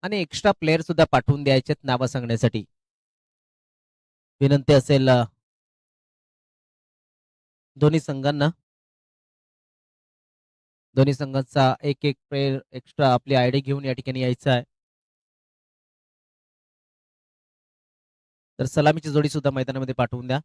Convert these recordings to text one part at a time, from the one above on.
आणि extra player सुद्धा पाठवून द्यायचे नावं सांगण्यासाठी. विनंती असेल दोन्ही संघांना, दोन्ही संघांचा एक एक प्लेयर एक्स्ट्रा आपली आयडी घेऊन या ठिकाणी यायचं आहे. तर सलामीची जोडी सुद्धा मैदानामध्ये पाठवून द्या.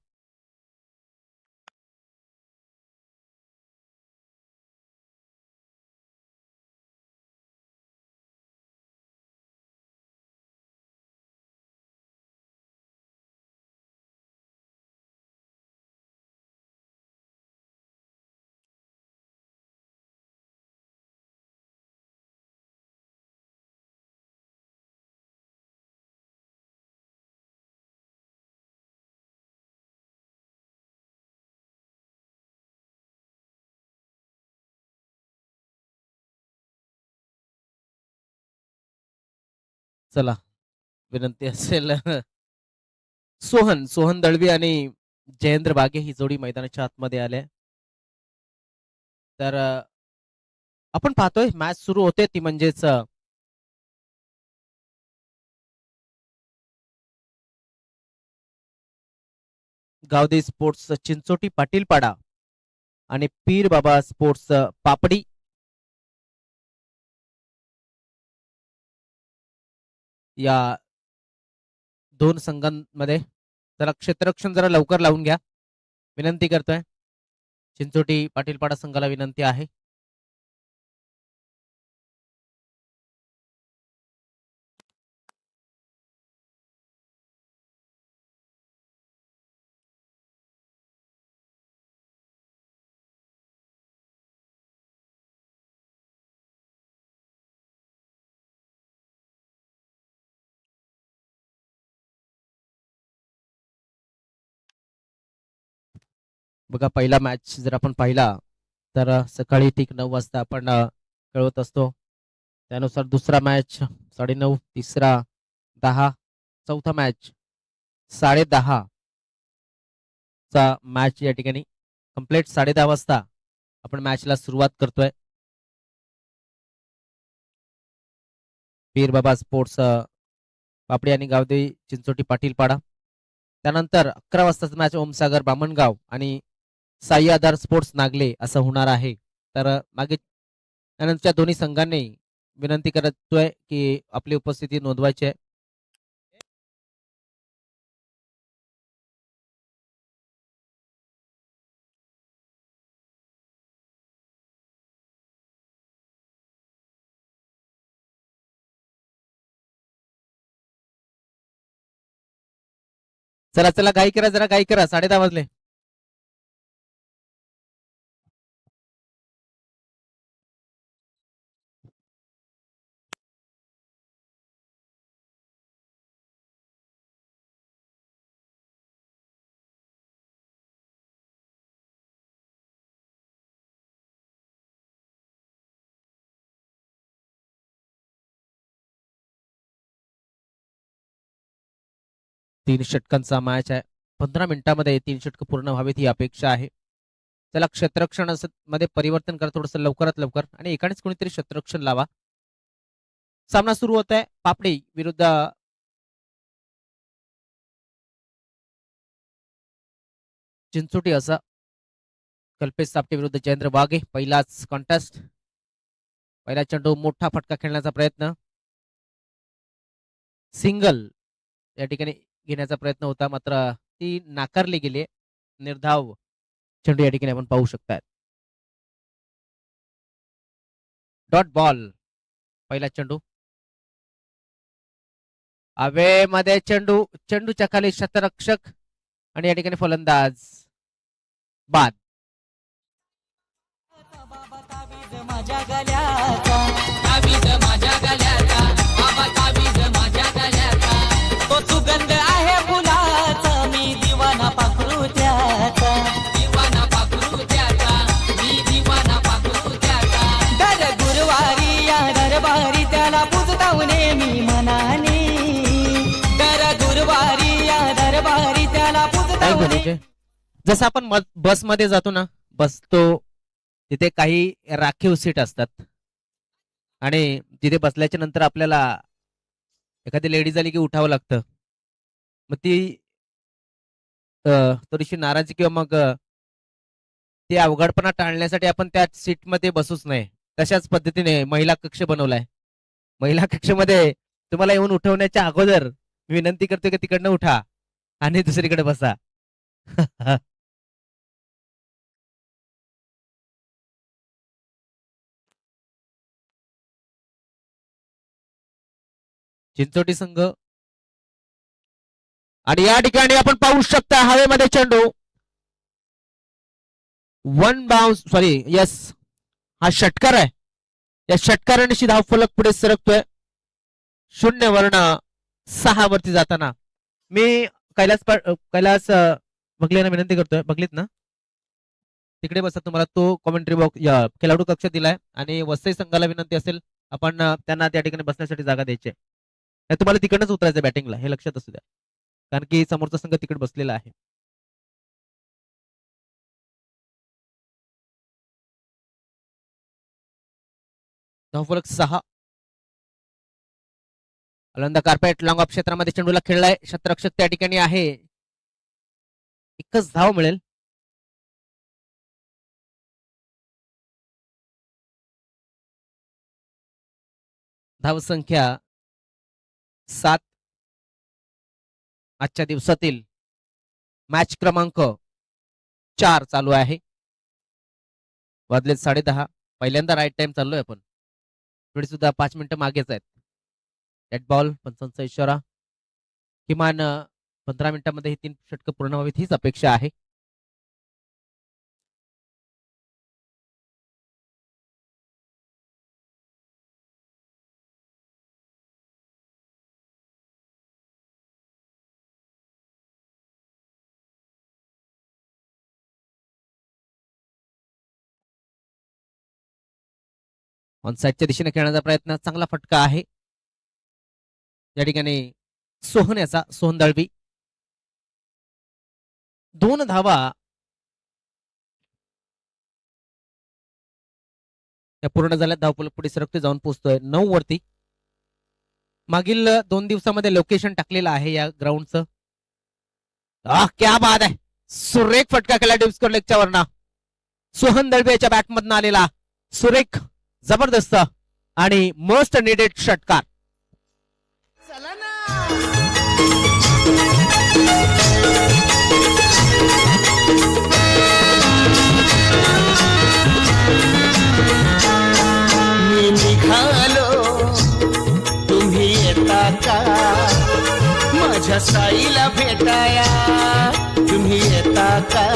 चला, विनंती असेल सोहन दळवी आणि जयेंद्र बागे ही जोडी मैदानाच्या आतमध्ये आले. तर आपण पाहतोय मॅच सुरू होते ती म्हणजेच गावदे स्पोर्ट्स चिंचोटी पाटीलपाडा आणि पीर बाबा स्पोर्ट्स पापडी. या दोन संघांमध्ये जरा क्षेत्ररक्षण जरा लवकर लावून घ्या, विनंती करतोय. चिंचोटी पाटीलपाडा संघाला विनंती आहे. बघा, पहिला मॅच जर आपण पाहिला तर सकाळी ठीक 9 वाजता आपण कळवत असतो. त्यानुसार दुसरा मॅच 9:30, तिसरा 10, चौथा मॅच 10:30 चा मॅच या ठिकाणी कंप्लीट 10:30 वाजता आपण मॅचला सुरुवात करतोय. पीर बाबा स्पोर्ट्स पापडी आणि गावदे चिंचोटी पाटीलपाडा. त्यानंतर 11 वाजताच मॅच ओमसागर बामणगाव आणि साई आधार स्पोर्ट्स नागले असं होणार आहे. तर मागे त्यानंतरच्या दोन्ही संघांनी विनंती करतोय की आपली उपस्थिती नोंदवायची आहे. चला चला, घाई करा, जरा घाई करा, 10:30 वाजले. तीन षटकांचा मॅच आहे. 15 मिनिटांमध्ये 3 षटक पूर्ण व्हावीत ही अपेक्षा आहे. चला, क्षेत्ररक्षण मध्ये परिवर्तन करा थोडस लवकरात लवकर आणि एकानेच कोणीतरी क्षेत्ररक्षण लावा. सामना सुरू होत आहे. पापडी विरुद्ध चिंचोटी असा. कल्पेश सापटे विरुद्ध जयेंद्र वाघे. पहिलाच कॉन्टेस्ट, पहिला चेंडू, मोठा फटका खेळण्याचा प्रयत्न, सिंगल या ठिकाणी घेण्याचा प्रयत्न होता, मात्र ती नाकारली गेली. निर्धाव चेंडू या ठिकाणी आपण पाहू शकता. डॉट बॉल, पहिला चेंडू हवेमध्ये, चेंडू चेंडूच्या खाली शतरक्षक आणि या ठिकाणी फलंदाज बाद. माझ्या गल्याचा तावीज, माझ्या गल्याचा बाबा, तावीज माझ्या गल्याचा, तो सुगंध आहे फुलाचा, मी दिवाना पाखरू त्याचा, दिवाना पाखरू त्याचा, मी दिवाना पाखरू त्याचा. दर गुरुवारी या दरबारी त्याला पूजताव नेहमी मनाने, दर गुरुवारी या दरबारी त्याला पूजताव. जसं आपण बसमध्ये जातो ना, बसतो तिथे काही राखीव सीट असतात आणि तिथे बसल्याच्या नंतर आपल्याला एखादी लेडीज आली की उठावं लागतं. मग ती थोडीशी नाराजी किंवा मग ते अवघडपणा टाळण्यासाठी आपण त्या सीटमध्ये बसूच नाही. तशाच पद्धतीने महिला कक्ष बनवलाय. महिला कक्षामध्ये तुम्हाला येऊन उठवण्याच्या अगोदर मी विनंती करतोय की तिकडनं उठा आणि दुसरीकडे बसा. चिंचोटी संघ आणि या ठिकाणी आपण पाहू शकता हवेमध्ये चेंडू वन बाउन्स सॉरी यस हा षटकार आहे. या षटकाराने धावफलक पुढे सरकतोय 0 वर्ण 6 वरती जाताना. मी कैलास बघलेना विनंती करतोय. बघलीत ना तिकडे बसा. तुम्हाला तो कॉमेंट्री बॉक्स खेळाडू कक्ष दिलाय आणि वसई संघाला विनंती असेल आपण त्यांना त्या ठिकाणी बसण्यासाठी जागा द्यायची. तुम्हाला तिकडनंच उतरायचं बॅटिंगला हे लक्षात असू द्या कारण की समोरचा संघ तिकडे बसलेला आहे. धावफलक 6. अलंदा कार्पेट लॉंग ऑफ क्षेत्रामध्ये चेंडूला खेळलाय. क्षेत्ररक्षक त्या ठिकाणी आहे. एकच धाव मिळेल. धावसंख्या 7. आजच्या दिवसातील मॅच क्रमांक 4 चालू आहे. वाजलेत 10:30. पहिल्यांदा राईट टाइम चाललोय आपण. पुढे सुद्धा 5 मिनिटं मागेच आहेत. डेड बॉल पंचांचा इशारा. किमान 15 मिनिटांमध्ये ही 3 षटकं पूर्ण व्हावीत हीच अपेक्षा आहे. ऑन साईडच्या दिशेने खेळण्याचा प्रयत्न चांगला फटका आहे. या ठिकाणी सोहन दळवी 2 धावा या पूर्ण झाल्या. धावफलक पुढे सरकते जाऊन पोहोचतोय 9 वरती. मागील 2 दिवसामध्ये लोकेशन टाकलेलं आहे या ग्राउंडचं. क्या बाद आहे. सुरेख फटका केला डिस्कर लेगच्या वरना. सोहन दळवी याच्या बॅटमधून आलेला सुरेख जबरदस्त आणि मोस्ट निडेड षटकार. चला ना मी निघालो तुम्ही येता का माझ्या साईला भेटाया तुम्ही येता का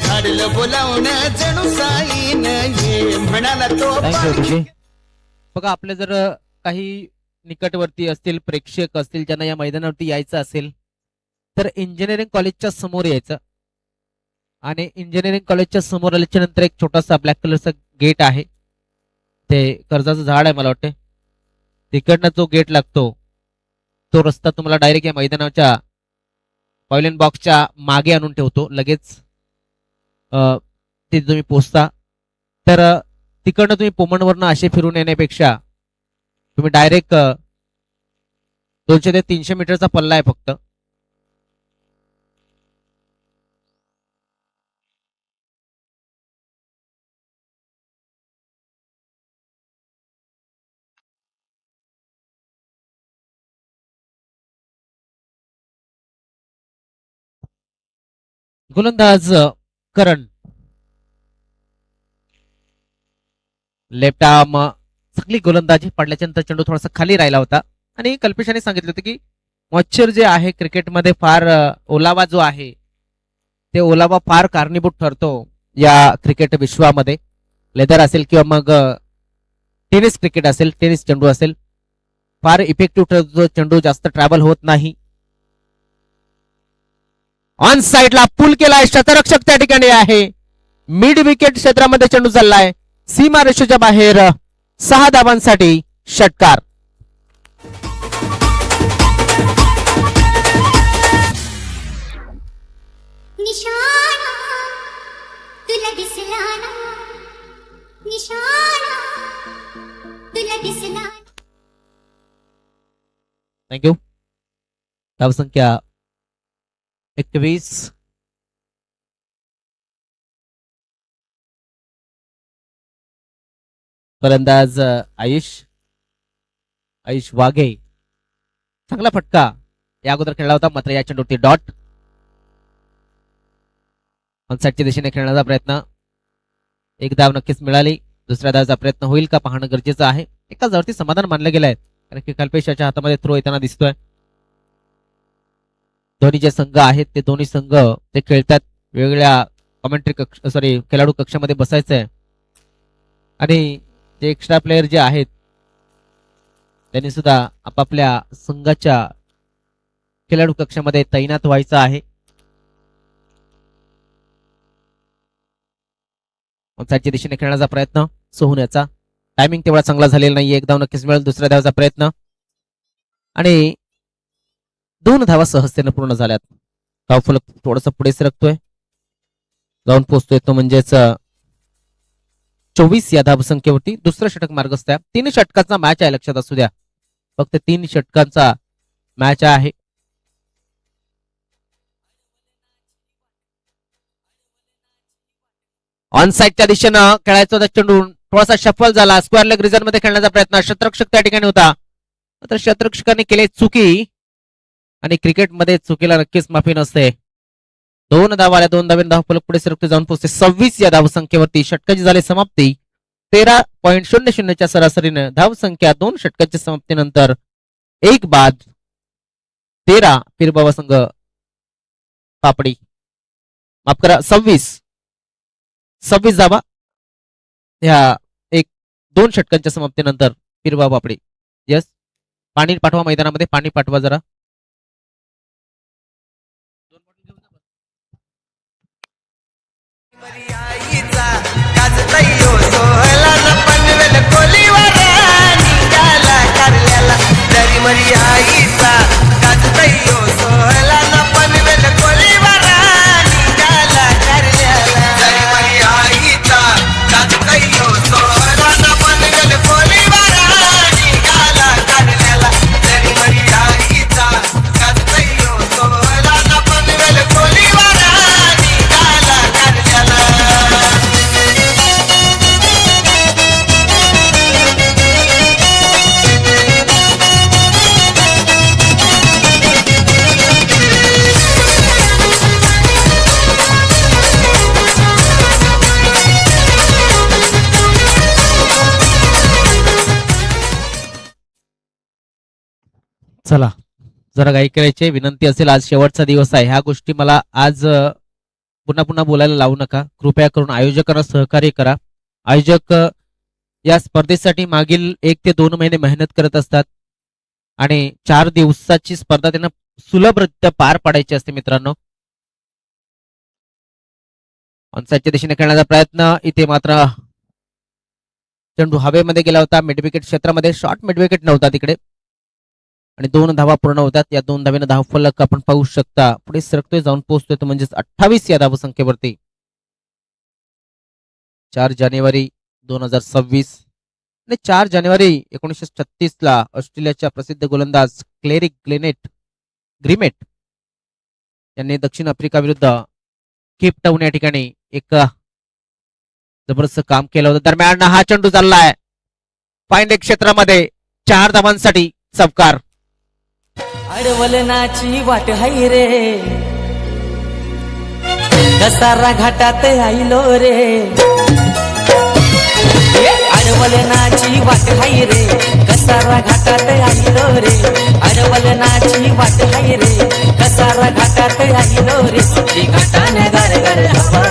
धाडलं बोलावणं जणू साईन ये म्हणाला तो थँक्यू तुझे. बघा आपले जर काही निकटवर्ती असतील प्रेक्षक असतील ज्यांना या मैदानावरती यायचं असेल तर इंजिनिअरिंग कॉलेजच्या समोर यायचं आणि इंजिनिअरिंग कॉलेजच्या समोर आल्याच्या नंतर एक छोटासा ब्लॅक कलरचा गेट आहे. ते कर्जाचं झाड आहे मला वाटते. तिकडनं जो गेट लागतो तो रस्ता तुम्हाला डायरेक्ट या मैदानाच्या पॉइलन बॉक्सच्या मागे आणून ठेवतो. लगेच तिथे तुम्ही पोचता. तर तिकडनं तुम्ही पोमणवरनं असे फिरून येण्यापेक्षा तुम्ही डायरेक्ट 200 ते 300 मीटरचा पल्ला आहे फक्त. गोलंदाज करण लेफ्ट आर्म चांगली गोलंदाजी. पडल्याच्या नंतर चेंडू थोडासा खाली राहिला होता आणि कल्पेशाने सांगितलं होतं की मॉइश्चर जे आहे क्रिकेटमध्ये फार ओलावा जो आहे ते ओलावा फार कारणीभूत ठरतो या क्रिकेट विश्वामध्ये. लेदर असेल किंवा मग टेनिस क्रिकेट असेल, टेनिस चेंडू असेल, फार इफेक्टिव्ह ठरतो. चेंडू जास्त ट्रॅव्हल होत नाही. ऑन साइडला पुल केलाय. क्षेत्ररक्षक त्या ठिकाणी आहे. मिड विकेट क्षेत्रामध्ये चेंडू चाललाय. सीमा रेषेच्या बाहेर 6 धावांसाठी षटकार. निशाणा तुला दिसला ना निशाणा तुला दिसला. थँक्यू. धावसंख्या 21. फलंदाज आयुष वाघे. चांगला फटका या अगोदर खेळला होता, मात्र या चेंडूवरती डॉट. ऑनसाईडच्या दिशेने खेळण्याचा प्रयत्न. एक धाव नक्कीच मिळाली. दुसऱ्या धावचा प्रयत्न होईल का पाहणं गरजेचं आहे. एका धावती समाधान मानलं गेलंय, कारण की कल्पेशाच्या हातामध्ये थ्रो येताना दिसतोय. दोन्ही जे संघ आहेत ते दोन्ही संघ ते खेळतात वेगवेगळ्या कॉमेंट्री खेळाडू कक्षामध्ये बसायचंय, आणि जे एक्स्ट्रा प्लेयर जे आहेत त्यांनी सुद्धा आपापल्या संघाच्या खेळाडू कक्षामध्ये तैनात व्हायचं आहे. ऑनसाईडच्या दिशेने खेळण्याचा प्रयत्न सोहण्याचा. टायमिंग तेवढा चांगला झालेला नाही. एक धाव नक्कीच मिळेल. दुसऱ्या धावाचा प्रयत्न आणि 2 धावा सहजतेने पूर्ण झाल्यात. धावफलक थोडस पुढे सरकतोय, जाऊन पोहोचतोय तो म्हणजेच 24 या धावसंख्येवरती. दुसरं षटक मार्गस्थ आहे. 3 षटकाचा मॅच आहे, लक्षात असू द्या. फक्त 3 षटकांचा मॅच आहे. ऑनसाईडच्या दिशेनं खेळायचा होता चेंडू, थोडासा शफल झाला. स्क्वेअर लेग रिझन मध्ये खेळण्याचा प्रयत्न. शतरक्षक त्या ठिकाणी होता, मात्र शतरक्षकाने केली चुकी, आणि क्रिकेटमध्ये चुकीला नक्कीच माफी नसते. 2 धावा आल्या. 2 धावेने धावफलक पुढे सरकते, जाऊन पोहोचते 26 या धावसंख्येवरती. षटकाची झाली समाप्ती. 13.00 सरासरीने धावसंख्या 2 षटकांच्या समाप्तीनंतर 1 बाद 13. फिरबावा संघ पापडी, माफ करा 26 धावा ह्या 2 षटकांच्या समाप्तीनंतर. फिरबावा पापडी. यस, पाणी पाठवा मैदानामध्ये, पाणी पाठवा जरा. आईचा गाजतयो सोहला न पनवेल कोलीवर निघाला कारल्याला. दरी मरी आईचा गाजतयो सोहला न पनवेल कोलीवर निघाला कारल्याला. दरी मरी आईचा गाजतयो सोहला न पनवेल कोलीवर निघाला कारल्याला. दरी मरी आईचा गाजतयो सोहला न पनवेल कोलीवर निघाला कारल्याला. चला, जरा घाई करायची विनंती असेल. आज शेवटचा दिवस आहे. ह्या गोष्टी मला आज पुन्हा पुन्हा बोलायला लावू नका. कृपया करून आयोजकांना सहकार्य करा. आयोजक या स्पर्धेसाठी मागील 1 ते 2 महिने मेहनत करत असतात, आणि 4 दिवसाची स्पर्धा त्यांना सुलभरित्या पार पाडायची असते मित्रांनो. ऑनसाईडच्या दिशेने खेळण्याचा प्रयत्न. इथे मात्र चेंडू हवेमध्ये गेला होता. मिडविकेट क्षेत्रामध्ये, शॉर्ट मिडविकेट नव्हता तिकडे, आणि 2 धावा पूर्ण होतात. या 2 धावेनं धावफलक आपण पाहू शकता पुढे सरकतोय, जाऊन पोहोचतोय तो म्हणजेच 28 या धावसंख्येवरती. 4 जानेवारी 2026 आणि 4 जानेवारी 1936 ला ऑस्ट्रेलियाच्या प्रसिद्ध गोलंदाज क्लेरिक ग्रिमेट यांनी दक्षिण आफ्रिका विरुद्ध केपटाऊन या ठिकाणी एक जबरदस्त काम केलं होतं. दरम्यान हा चेंडू चाललाय फाईन लेग क्षेत्रामध्ये. 4 धावांसाठी चौकार. अडवलनाची वाट हाय रे, कसारा घाटात आईलो रे. अडवलनाची वाट हाय रे, कसारा घाटात आईलो रे. अडवलनाची वाट हाय रे, कसारा घाटात आईलो रे. सुट्टी घाटाने घर घर हवा.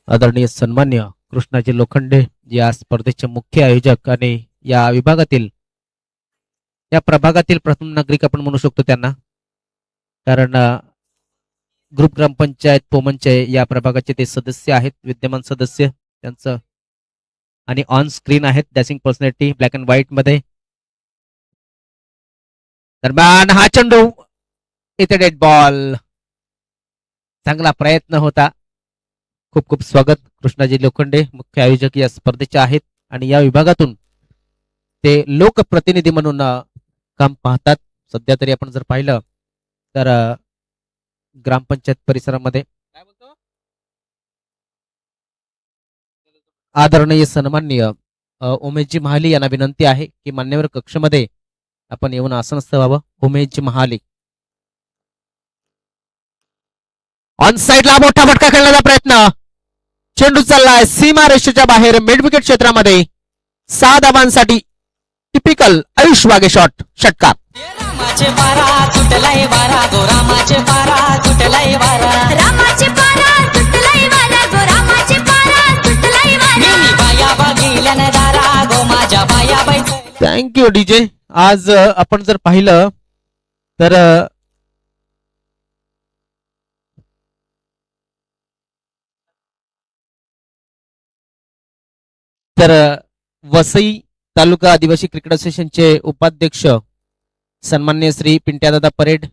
आदरणीय सन्मान्य कृष्णाजी लोखंडे या स्पर्धेचे मुख्य आयोजक आणि या विभागातील, या प्रभागातील प्रथम नागरिक आपण म्हणू शकतो त्यांना, कारण ग्रुप ग्रामपंचायत पोमनचे या प्रभागाचे ते सदस्य आहेत, विद्यमान सदस्य त्यांचं, आणि ऑन स्क्रीन आहेत dashing personality black and white मध्ये. दरम्यान हा चेंडू इथे डेड बॉल. चांगला प्रयत्न होता. खूप खूप स्वागत. कृष्णाजी लोखंडे मुख्य आयोजक या स्पर्धेचे आहेत, आणि या विभागातून ते लोकप्रतिनिधी म्हणून काम पाहतात. सध्या तरी आपण जर पाहिलं तर ग्रामपंचायत परिसरामध्ये आदरणीय सन्माननीय उमेशजी महाले यांना विनंती आहे की मान्यवर कक्षमध्ये आपण येऊन आसनस्थ व्हावं. उमेशजी महाले ऑन साइडला मोठा फटका खेळण्याचा प्रयत्न. चेंडू चाललाय सीमा रेषेच्या बाहेर मिड विकेट क्षेत्रामध्ये. 6 धावांसाठी टिपिकल आयुष वागे शॉट षटकार. रामाचे बारा तुटलाय बारा गो रामाचे बारा तुटलाय बारा रामाचे पारा तुटलाय वारा गो रामाचे पारा तुटलाय वारा मी बाया बघिल्याने दारा गो माझ्या बाया बाई थँक्यू डीजे. आज आपण जर पाहिलं तर वसई तालुका आदिवासी क्रिकेट असोसिएशनचे उपाध्यक्ष सन्माननीय श्री पिंट्यादादा परेड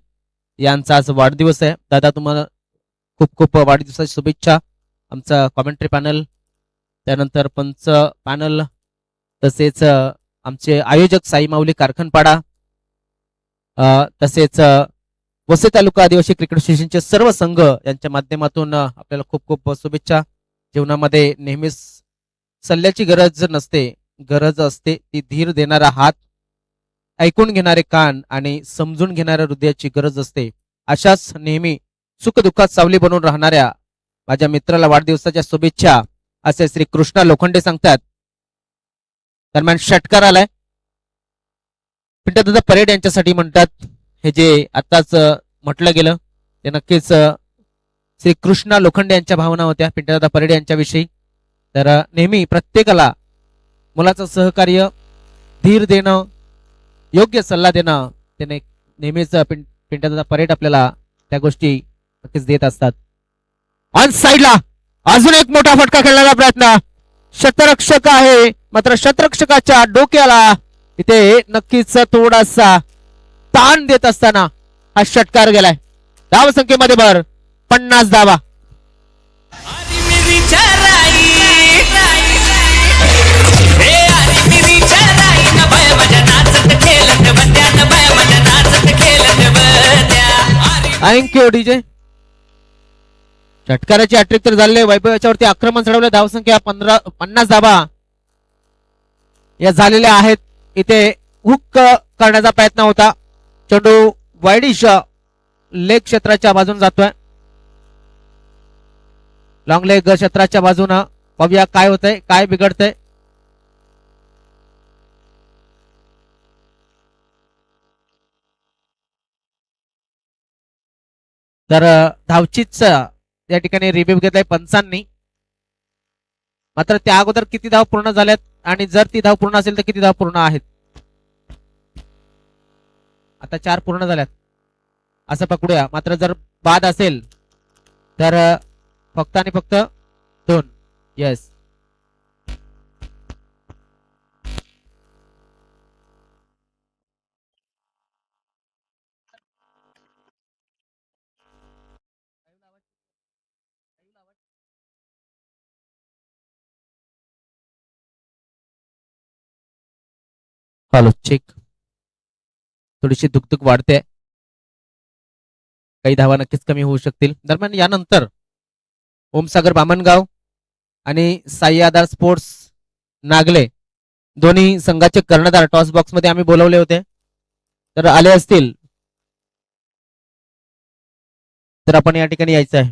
यांचा आज वाढदिवस आहे. दादा तुम्हाला खूप खूप वाढदिवसाची शुभेच्छा. आमचा कॉमेंट्री पॅनल, त्यानंतर पंच पॅनल, तसेच आमचे आयोजक साई माऊली कारखानपाडा, तसेच वसई तालुका आदिवासी क्रिकेट असोसिएशनचे सर्व संघ यांच्या माध्यमातून आपल्याला खूप खूप शुभेच्छा. जीवनामध्ये नेहमीच सल्ल्याची गरज नसते, गरज असते ती धीर देणारा हात, ऐकून घेणारे कान आणि समजून घेणाऱ्या हृदयाची गरज असते. अशाच नेहमी सुखदुःखात सावली बनून राहणाऱ्या माझ्या मित्राला वाढदिवसाच्या शुभेच्छा असे श्री कृष्णा लोखंडे सांगतात. दरम्यान षटकार आलाय. पिंट्यादादा परेड यांच्यासाठी म्हणतात. हे जे आताच म्हटलं गेलं ते नक्कीच श्री कृष्णा लोखंडे यांच्या भावना होत्या पिंट्यादादा परेड यांच्याविषयी. तर नेहमी प्रत्येकाला मुलाचं सहकार्य, धीर देणं, योग्य सल्ला देणं, त्याने नेहमीच पिंट्यादादा परेड आपल्याला त्या गोष्टी नक्कीच देत असतात. ऑन साइडला अजून एक मोठा फटका खेळण्याचा प्रयत्न. शतरक्षक आहे, मात्र शतरक्षकाच्या डोक्याला इथे नक्कीच थोडासा ताण देत असताना हा षटकार गेलाय. धावसंख्येमध्ये भर 50 धावा. Thank you DJ. षटकाराची हॅट्रिक तर झाले. वैभव याच्यावरती आक्रमण चढवलं. धावसंख्या 50 धावा या झालेल्या आहेत. इथे हुक करण्याचा प्रयत्न होता. चेंडू वाईडिश लेग क्षेत्राच्या बाजून जातोय. लॉंग लेग क्षेत्राच्या बाजूनं बघूया काय होतंय, काय बिघडतंय. तर धावचीच या ठिकाणी रिव्ह्यू घेतलाय पंचांनी. मात्र त्या अगोदर किती धाव पूर्ण झाल्यात आणि जर ती धाव पूर्ण असेल तर किती धाव पूर्ण आहेत. आता 4 पूर्ण झाल्यात असं पकडूया. मात्र जर बाद असेल तर फक्त आणि फक्त 2. येस. Hello check. थोडीशी दुखदुख वाढते. काही धावा नक्कीच कमी होऊ शकतील. दरम्यान यानंतर ओमसागर बामणगाव आणि साई आधार स्पोर्ट्स नागले दोन्ही संघाचे कर्णधार टॉस बॉक्स मध्ये आम्ही बोलवले होते, तर आले असतील तर आपण या ठिकाणी यायचं आहे.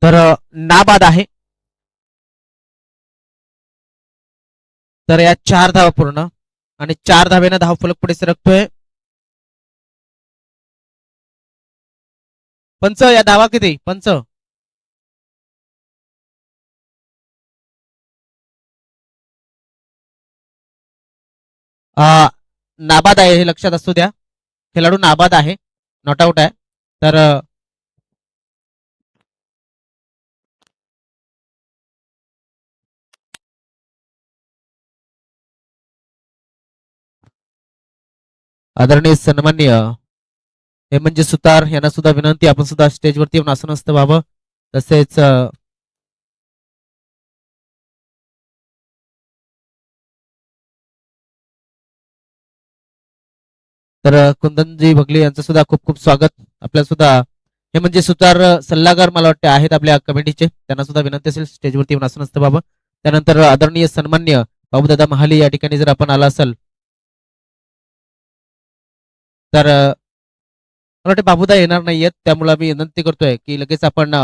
तर नाबाद आहे. तर या 4 धावा पूर्ण आणि 4 धावेनं धावफलक पुढे सरकतोय. पंच या धावा किती पंच? नाबाद आहे हे लक्षात असू द्या. खेळाडू नाबाद आहे, नॉट आउट आहे. तर आदरणीय सन्माननीय हे म्हणजे सुतार यांना सुद्धा विनंती, आपण सुद्धा स्टेजवरती येऊन आसनस्थ व्हावं. तसेच तर कुंदनजी भगले यांचं सुद्धा खूप खूप स्वागत. आपल्या सुद्धा हे म्हणजे सुतार सल्लागार मला वाटते आहेत आपल्या कमिटीचे, त्यांना सुद्धा विनंती असेल स्टेजवरती येऊन आसनस्थ व्हावं. त्यानंतर आदरणीय सन्मान्य बाबूदादा महाले या ठिकाणी जर आपण आला असाल तर मला वाटते बाबूदा येणार नाहीयेत, त्यामुळे मी विनंती करतोय की लगेच आपण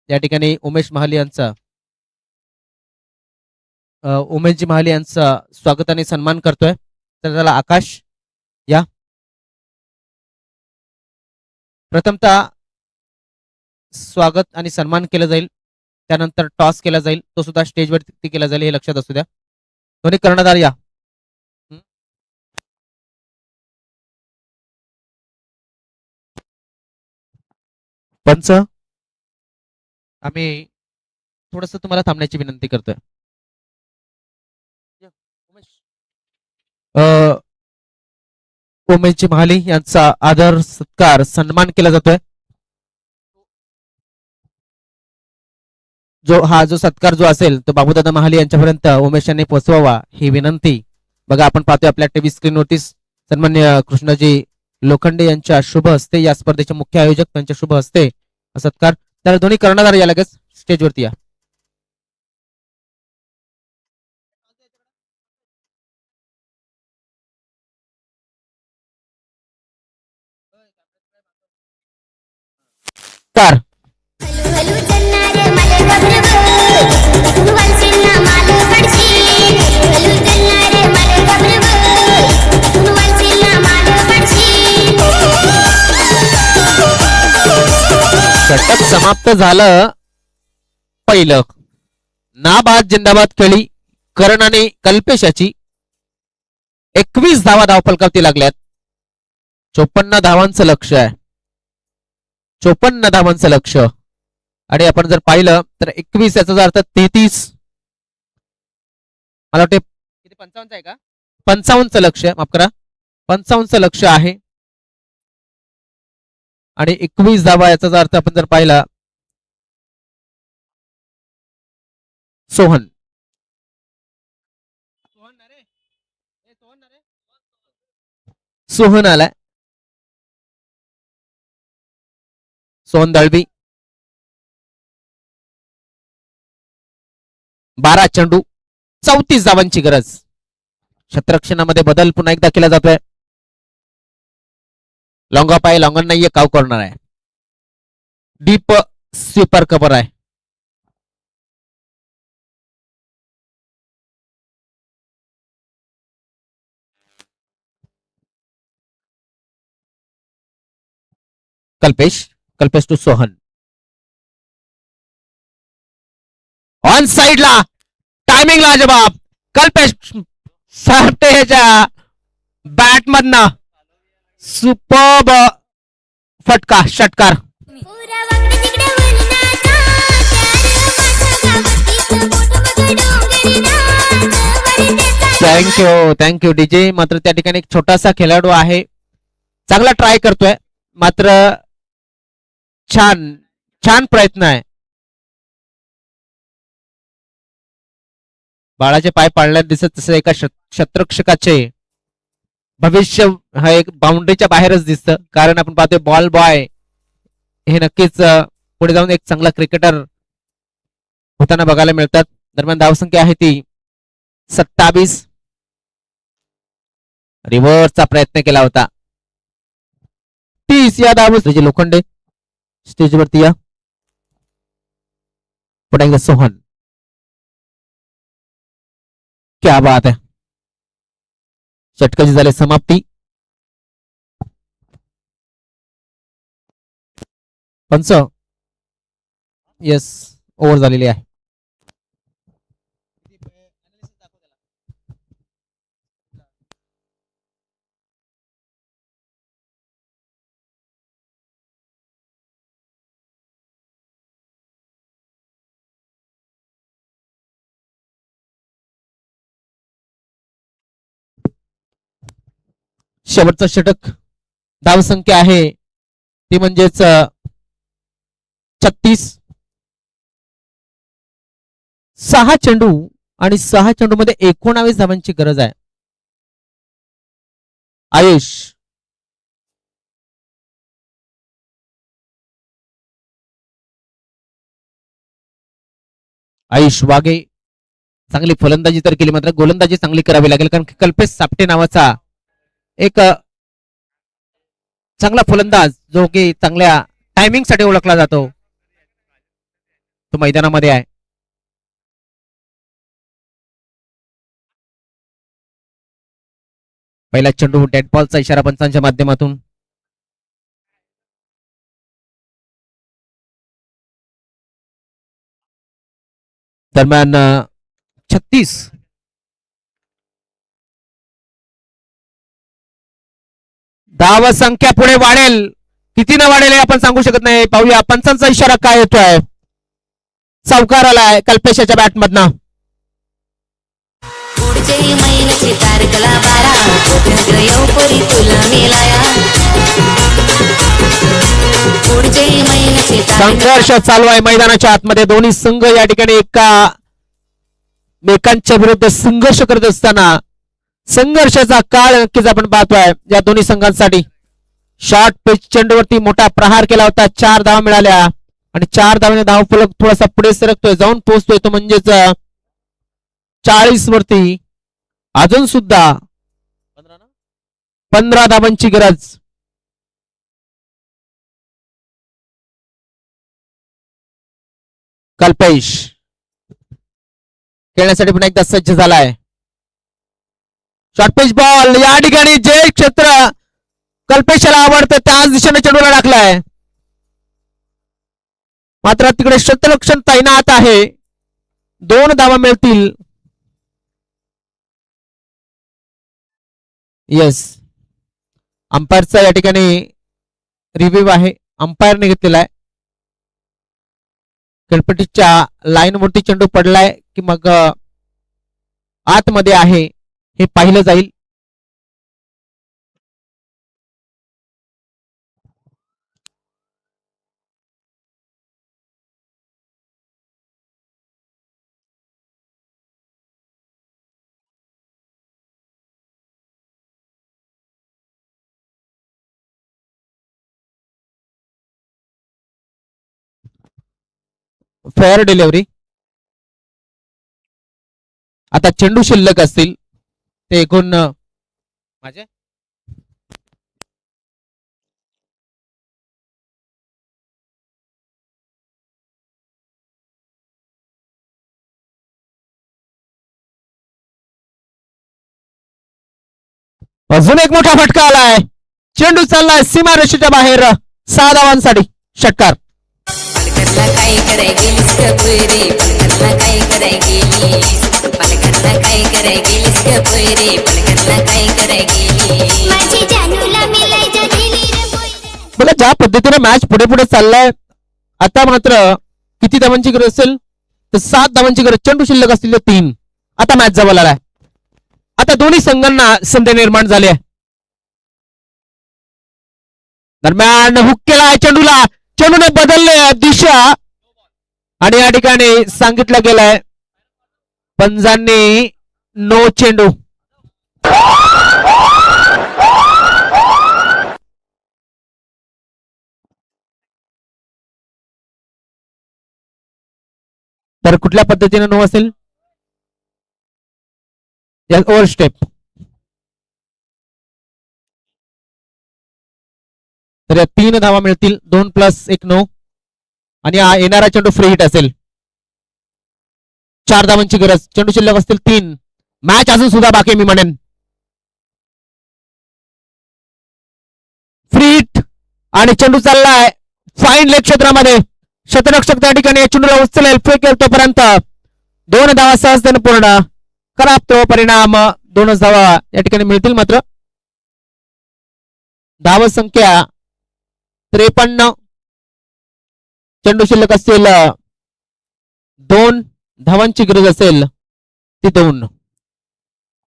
या ठिकाणी उमेश महाले यांचा उमेशजी महाले यांचा स्वागत आणि सन्मान करतोय. तर त्याला आकाश या. प्रथमतः स्वागत आणि सन्मान केलं जाईल, त्यानंतर टॉस केला जाईल, तो सुद्धा स्टेजवरती केला जाईल हे लक्षात असू द्या. दोन्ही कर्णधार या. पंच आम्ही थोडस तुम्हाला थांबण्याची विनंती करतोय. उमेशजी महाले यांचा आदर सत्कार सन्मान केला जातोय. जो सत्कार जो असेल तो बाबूदादा महाले यांच्यापर्यंत उमेश यांनी पोहोचवावा ही विनंती. बघा आपण पाहतोय आपल्या टीव्ही स्क्रीनवरती सन्मान्य कृष्णाजी लोखंडे यांच्या शुभ हस्ते या स्पर्धेचे मुख्य आयोजक त्यांच्या शुभ हस्ते सत्कार. तर दोन्ही कर्णधार या लगेच स्टेजवरती या. कार हलू चलणारे माले गबरबोल तू वालशील ना माल पडशील हलू चलणारे माले गबरबोल तू वालशील ना माल पडशील. षटक समाप्त झालं पहिलं. नाबाद जिंदाबाद खेळी करण आणि कल्पेशाची 21 धावा धावफलकावरती लागल्यात. 54 धावांचं लक्ष आहे, 54 धावांचं लक्ष. आणि आपण जर पाहिलं तर 21 याचा अर्थ 33, मला वाटते किती 55 आहे का, 55चं लक्ष आहे, माफ करा 55चं लक्ष आहे. आणि 21 धावा याचा अर्थ आपण जर पाहिला सोहन सोहन आलाय, सोहन दळवी 12 चेंडू 34 धावांची गरज. क्षेत्ररक्षणामध्ये बदल पुन्हा एकदा केला जातोय. लॉंगअप आहे, लॉंगन नाहीये, काव कॉर्नर आहे, डीप स्वीपर कव्हर आहे. कल्पेश टू सोहन ऑन साइडला टायमिंग लाजबाब. कल्पेश साठे ह्याच्या बॅट मधनं सुपर्ब फटका षटकार. पुरा वाकडे तिकडे वळणाचा प्यार माझा गावातीचं बोट बघ डोंगरी नाच वरदेचा. Thank you DJ. मात्र त्या ठिकाणी एक छोटासा खेळाडू आहे, चांगला ट्राय करतोय, मात्र छान प्रयत्न आहे. बाळाचे पाय पाळण्यात दिसत तसं एका क्षेत्ररक्षकाचे भविष्य हा एक बाउंड्रीच्या बाहेरच दिसतं. कारण आपण पाहतोय बॉल बॉय हे नक्कीच पुढे जाऊन एक चांगला क्रिकेटर होताना बघायला मिळतात. दरम्यान धावसंख्या आहे ती 27. रिव्हर्सचा प्रयत्न केला होता. 30 या धाव. लोखंडे स्टेजवरती या. पुन्हा एकदा सोहन. क्या बात आहे. षटकाची झाली समाप्ती. पंच. येस, ओव्हर झालेली आहे. शेवटचं षटक. धावसंख्या आहे ती म्हणजेच 36. 6 चेंडू आणि 6 चेंडू मध्ये 19 धावांची गरज आहे. आयुष. आयुष वाघे चांगली फलंदाजी तर केली, मात्र गोलंदाजी चांगली करावी लागेल, कारण कल्पेश सापटे नावाचा एक चांगला फलंदाज जो की चांगल्या टायमिंग साठी ओळखला जातो तो मैदानामध्ये आहे. पहिला चेंडू डेड बॉलचा इशारा पंचांच्या माध्यमातून. दरम्यान 36. धाव संख्या पुढे वाढेल, किती न वाढेल हे आपण सांगू शकत नाही. पाहूया पंचांचा इशारा काय येतोय. सावकार आलाय कल्पेशाच्या बॅट मधनं. पुढचे महिन्याची तारखला 12 येऊपुरी तुला मिळाया. पुढचे महिन्याची संघर्ष चालू आहे मैदानाच्या आतमध्ये. दोन्ही संघ या ठिकाणी एकांच्या विरुद्ध संघर्ष करत असताना संघर्षाचा काळ नक्कीच आपण पाहतोय या दोन्ही संघांसाठी. शॉर्ट पिच चेंडूवरती मोठा प्रहार केला होता, 4 धावा मिळाल्या आणि 4 धावाने धावफलक थोडासा पुढे सरकतोय, जाऊन पोहोचतोय तो म्हणजेच 40 वरती. अजून सुद्धा 15 धावांची गरज. कल्पेश खेळण्यासाठी पुन्हा एकदा सज्ज झालाय. शॉर्ट पिच बॉल या ठिकाणी जे क्षेत्र कल्पेशाला आवडतं त्याच दिशेने चेंडूला टाकलाय, मात्र तिकडे क्षेत्ररक्षण तैनात आहे. 2 धावा मिळतील. येस, अंपायरचा या ठिकाणी रिव्ह्यू आहे, अंपायरने घेतलेला आहे. खेळपट्टीच्या लाईन वरती चेंडू पडलाय की मग आतमध्ये आहे हे पाहिलं जाईल. Fair delivery. आता चेंडू शिल्लक असतील ते एकूण माझे अजून एक मोठा फटका आलाय. चेंडू चाललाय सीमारेषेच्या बाहेर. 6 धावांसाठी षटकार. पालघरला काय कराय गेलीस ग पोयरे, पालघरला काय कराय गेलीस, पालघरला काय कराय गेलीस ग पोयरे, पालघरला काय कराय गेलीस. माझी जानूला मी लय दिली रे पोयरे. बघा ज्या पद्धतीने मॅच पुढे पुढे चाललाय, आता मात्र किती धावांची गरज असेल तर 7 धावांची गरज. चेंडू शिल्लक असतील 3. आता मॅच जवळ आलाय. आता दोन्ही संघांना संधी निर्माण झाली आहे. दरम्यान हुक केला आहे चेंडूला, चेंडूने बदलले दिशा आणि या ठिकाणी सांगितलं गेलंय पंजांनी नो चेंडू. तर कुठल्या पद्धतीने नो असेल. Over step. तर या 3 धावा मिळतील. 2 + 1 9 आणि हा येणारा चेंडू फ्री हिट असेल. 4 धावांची गरज. चेंडू शिल्लक असतील 3. मॅच अजून सुद्धा बाकी मी म्हणेन. फ्री हिट आणि चेंडू चाललाय फाईन लेग क्षेत्रामध्ये. शतरक्षक त्या ठिकाणी चेंडूला उचलेल, फेकेल तोपर्यंत 2 धावा सहजतेने पूर्ण. खराब तो परिणाम. 2 धावा या ठिकाणी मिळतील. मात्र धाव संख्या 53. चेंडू शिल्लक असतील 2 धावांची गरज असेल ती 2.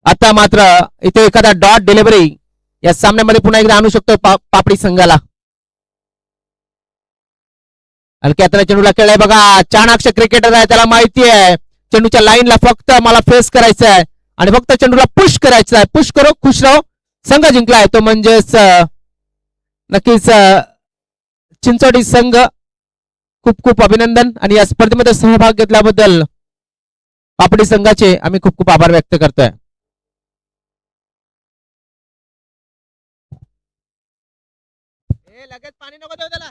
आता मात्र इथे एखादा डॉट डिलिव्हरी या सामन्यामध्ये पुन्हा एकदा आणू शकतो पापडी संघाला. हलक्या हाताने चेंडूला खेळलाय बघा. चाणाक्ष क्रिकेटर आहे, त्याला माहिती आहे चेंडूच्या लाईनला फक्त मला फेस करायचं आहे आणि फक्त चेंडूला पुश करायचं आहे. पुश करो, खुश राहो. संघ जिंकलाय तो म्हणजेच नक्कीच चिंचोडी संघ. खूप खूप अभिनंदन आणि या स्पर्धेमध्ये सहभाग घेतल्याबद्दल पापडी संघाचे आम्ही खूप खूप आभार व्यक्त करतोय. लगेच पाणी नको देऊ त्याला.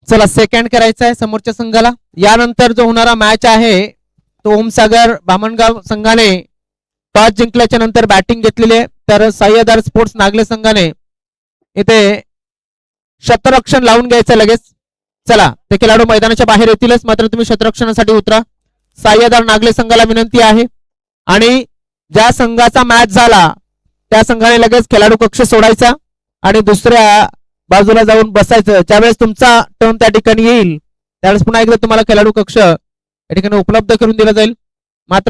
चला सेकंड करायचा आहे समोरच्या संघाला. यानंतर जो होणारा मॅच आहे तो ओमसागर बामणगाव संघाने टॉस जिंकल्याच्या नंतर बॅटिंग घेतलेली आहे. तर सह्याद्री स्पोर्ट्स नागले संघाने इथे शतरक्षण लावून घ्यायचं लगेच. चला ते खेळाडू मैदानाच्या बाहेर येतीलच, मात्र तुम्ही शतरक्षणासाठी उतरा. सह्याद्री नागले संघाला विनंती आहे. आणि ज्या संघाचा मॅच झाला त्या संघाने लगेच खेळाडू कक्ष सोडायचा आणि दुसऱ्या बाजूला जाऊन बसायचं. ज्यावेळेस तुमचा टर्न त्या ठिकाणी येईल त्यावेळेस पुन्हा एकदा तुम्हाला खेळाडू कक्ष या ठिकाणी उपलब्ध करून दिला जाईल. मात्र